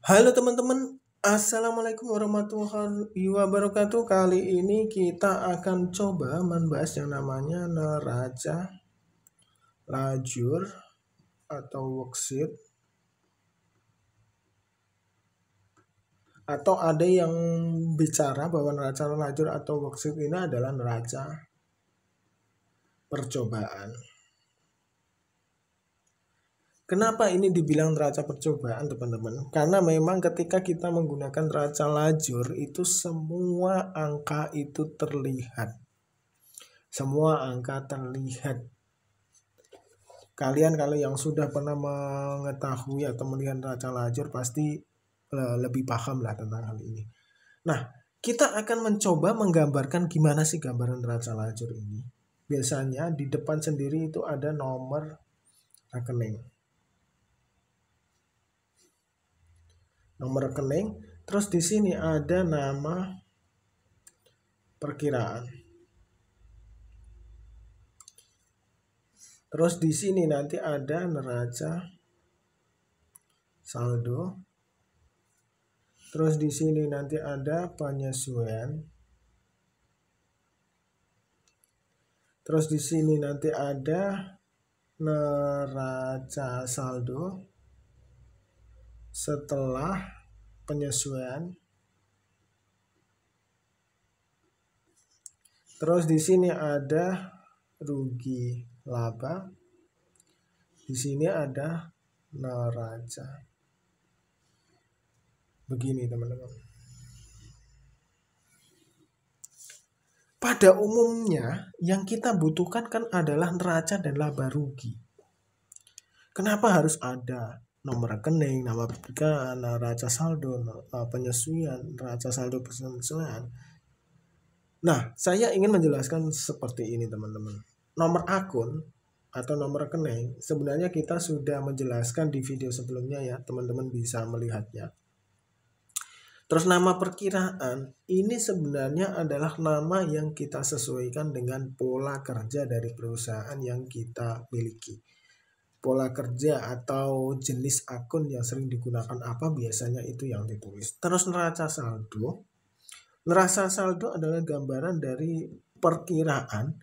Halo teman-teman, Assalamualaikum warahmatullahi wabarakatuh. Kali ini kita akan coba membahas yang namanya neraca lajur atau worksheet. Atau ada yang bicara bahwa neraca lajur atau worksheet ini adalah neraca percobaan. Kenapa ini dibilang neraca percobaan, teman-teman? Karena memang ketika kita menggunakan neraca lajur itu semua angka itu terlihat. Semua angka terlihat. Kalian kalau yang sudah pernah mengetahui atau melihat neraca lajur pasti lebih paham lah tentang hal ini. Nah, kita akan mencoba menggambarkan gimana sih gambaran neraca lajur ini. Biasanya di depan sendiri itu ada nomor rekening. Nomor rekening, terus di sini ada nama perkiraan. Terus di sini nanti ada neraca saldo. Terus di sini nanti ada penyesuaian. Terus di sini nanti ada neraca saldo setelah penyesuaian. Terus di sini ada rugi laba. Di sini ada neraca. Begini teman-teman. Pada umumnya yang kita butuhkan kan adalah neraca dan laba rugi. Kenapa harus ada nomor rekening, nama perkiraan, neraca saldo, penyesuaian, neraca saldo penyesuaian? Nah, saya ingin menjelaskan seperti ini teman-teman. Nomor akun atau nomor rekening sebenarnya kita sudah menjelaskan di video sebelumnya ya, teman-teman bisa melihatnya. Terus nama perkiraan ini sebenarnya adalah nama yang kita sesuaikan dengan pola kerja dari perusahaan yang kita miliki. Pola kerja atau jenis akun yang sering digunakan apa biasanya itu yang ditulis. Terus neraca saldo. Neraca saldo adalah gambaran dari perkiraan.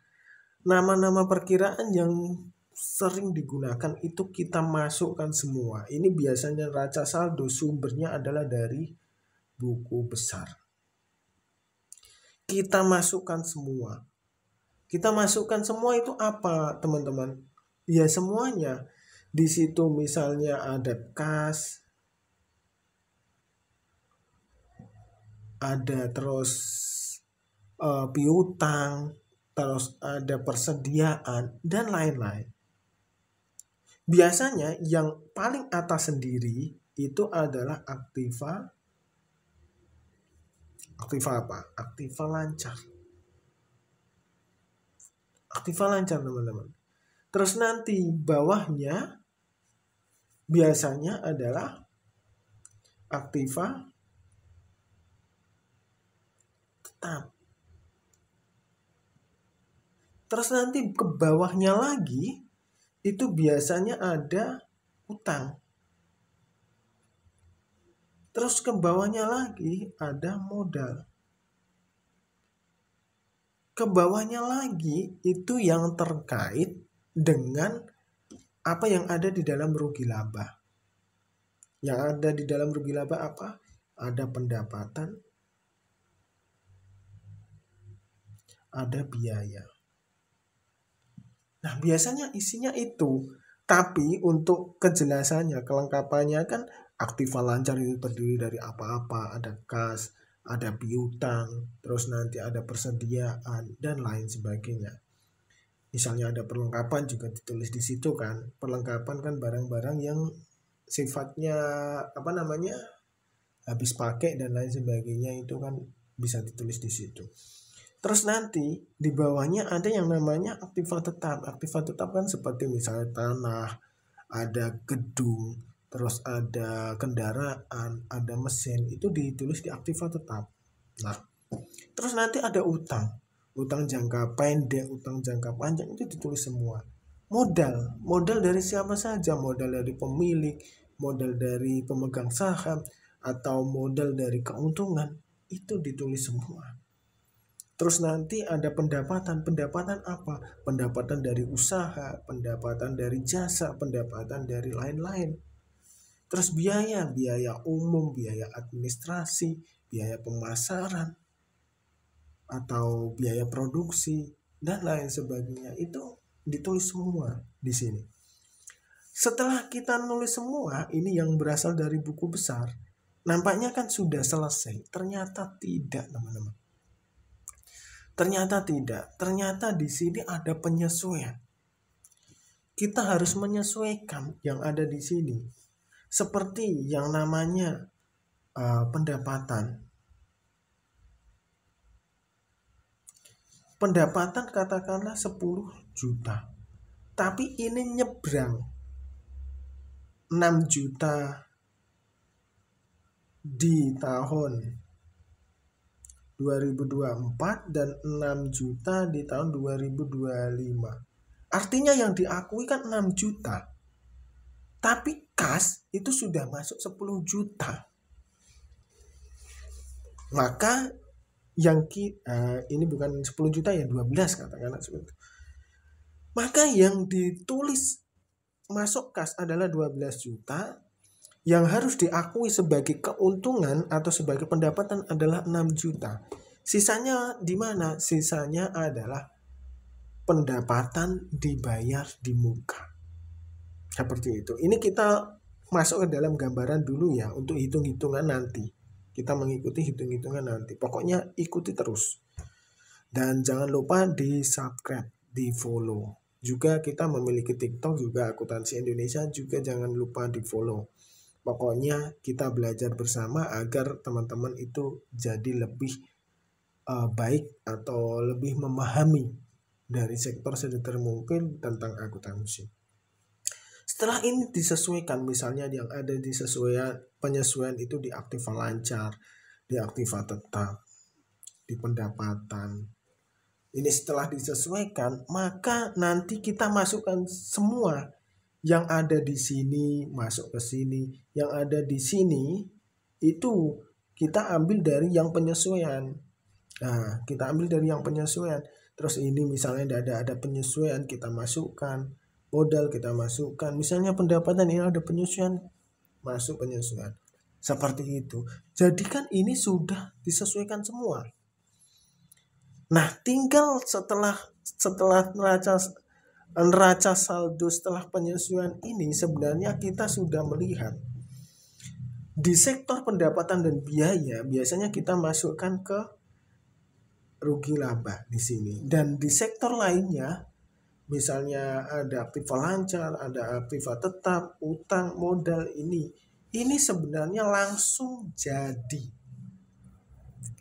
Nama-nama perkiraan yang sering digunakan itu kita masukkan semua. Ini biasanya neraca saldo sumbernya adalah dari buku besar. Kita masukkan semua. Kita masukkan semua itu apa, teman-teman? Ya semuanya. Di situ misalnya ada kas, ada terus piutang, terus ada persediaan dan lain-lain. Biasanya yang paling atas sendiri itu adalah aktiva. Aktiva apa? Aktiva lancar. Aktiva lancar teman-teman. Terus nanti bawahnya biasanya adalah aktiva tetap. Terus nanti ke bawahnya lagi itu biasanya ada utang. Terus ke bawahnya lagi ada modal. Ke bawahnya lagi itu yang terkait dengan apa yang ada di dalam rugi laba. Yang ada di dalam rugi laba apa? Ada pendapatan, ada biaya. Nah, biasanya isinya itu. Tapi untuk kejelasannya, kelengkapannya kan aktiva lancar itu terdiri dari apa-apa, ada kas, ada piutang, terus nanti ada persediaan dan lain sebagainya. Misalnya ada perlengkapan juga ditulis di situ kan. Perlengkapan kan barang-barang yang sifatnya habis pakai dan lain sebagainya itu kan bisa ditulis di situ. Terus nanti di bawahnya ada yang namanya aktiva tetap. Aktiva tetap kan seperti misalnya tanah, ada gedung, terus ada kendaraan, ada mesin, itu ditulis di aktiva tetap. Nah, terus nanti ada utang. Utang jangka pendek, utang jangka panjang itu ditulis semua. Modal dari siapa saja, modal dari pemilik, modal dari pemegang saham, atau modal dari keuntungan, itu ditulis semua. Terus nanti ada pendapatan apa? Pendapatan dari usaha, pendapatan dari jasa, pendapatan dari lain-lain. Terus biaya umum, biaya administrasi, biaya pemasaran, atau biaya produksi, dan lain sebagainya. Itu ditulis semua di sini. Setelah kita nulis semua, ini yang berasal dari buku besar, nampaknya kan sudah selesai. Ternyata tidak, teman-teman. Ternyata tidak. Ternyata di sini ada penyesuaian. Kita harus menyesuaikan yang ada di sini. Seperti yang namanya pendapatan. Pendapatan katakanlah 10 juta. Tapi ini nyebrang 6 juta di tahun 2024 dan 6 juta di tahun 2025. Artinya yang diakui kan 6 juta. Tapi kas itu sudah masuk 10 juta. Maka yang ini bukan 10 juta ya, 12 katakanlah seperti itu. Maka yang ditulis masuk kas adalah 12 juta, yang harus diakui sebagai keuntungan atau sebagai pendapatan adalah 6 juta. Sisanya di mana? Sisanya adalah pendapatan dibayar di muka. Seperti itu. Ini kita masuk ke dalam gambaran dulu ya, untuk hitung-hitungan nanti. Kita mengikuti hitung-hitungan nanti. Pokoknya ikuti terus. Dan jangan lupa di subscribe, di follow. Juga kita memiliki TikTok juga, Akuntansi Indonesia, juga jangan lupa di follow. Pokoknya kita belajar bersama agar teman-teman itu jadi lebih baik atau lebih memahami dari sektor sedetail mungkin tentang akuntansi. Setelah ini disesuaikan, misalnya yang ada di penyesuaian itu di aktiva lancar, di aktiva tetap, di pendapatan. Ini setelah disesuaikan, maka nanti kita masukkan semua yang ada di sini masuk ke sini, yang ada di sini itu kita ambil dari yang penyesuaian. Nah, kita ambil dari yang penyesuaian. Terus ini misalnya ada penyesuaian, kita masukkan. Modal kita masukkan. Misalnya pendapatan ini ada penyesuaian, masuk penyesuaian. Seperti itu. Jadi kan ini sudah disesuaikan semua. Nah, tinggal setelah neraca saldo setelah penyesuaian ini, sebenarnya kita sudah melihat di sektor pendapatan dan biaya biasanya kita masukkan ke rugi laba di sini. Dan di sektor lainnya, misalnya ada aktiva lancar, ada aktiva tetap, utang, modal, ini sebenarnya langsung jadi.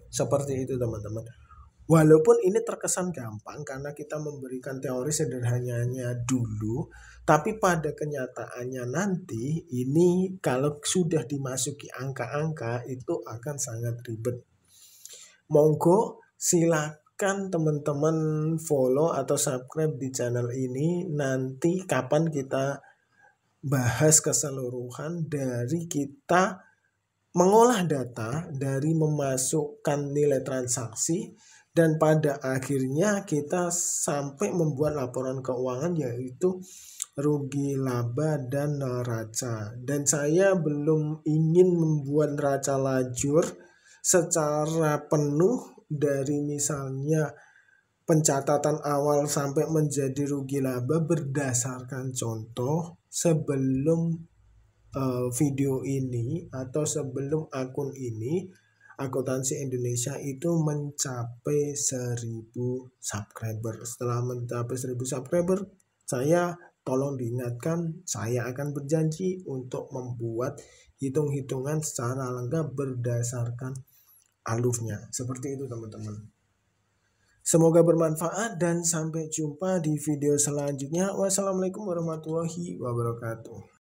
Seperti itu teman-teman. Walaupun ini terkesan gampang karena kita memberikan teori sederhananya dulu, tapi pada kenyataannya nanti ini kalau sudah dimasuki angka-angka itu akan sangat ribet. Monggo silakan teman-teman follow atau subscribe di channel ini. Nanti kapan kita bahas keseluruhan dari kita mengolah data, dari memasukkan nilai transaksi, dan pada akhirnya kita sampai membuat laporan keuangan yaitu rugi laba dan neraca. Dan saya belum ingin membuat neraca lajur secara penuh dari misalnya pencatatan awal sampai menjadi rugi laba berdasarkan contoh sebelum video ini atau sebelum akun ini Akuntansi Indonesia itu mencapai 1000 subscriber. Setelah mencapai 1000 subscriber, saya tolong diingatkan, saya akan berjanji untuk membuat hitung-hitungan secara lengkap berdasarkan alurnya. Seperti itu teman-teman. Semoga bermanfaat dan sampai jumpa di video selanjutnya. Wassalamualaikum warahmatullahi wabarakatuh.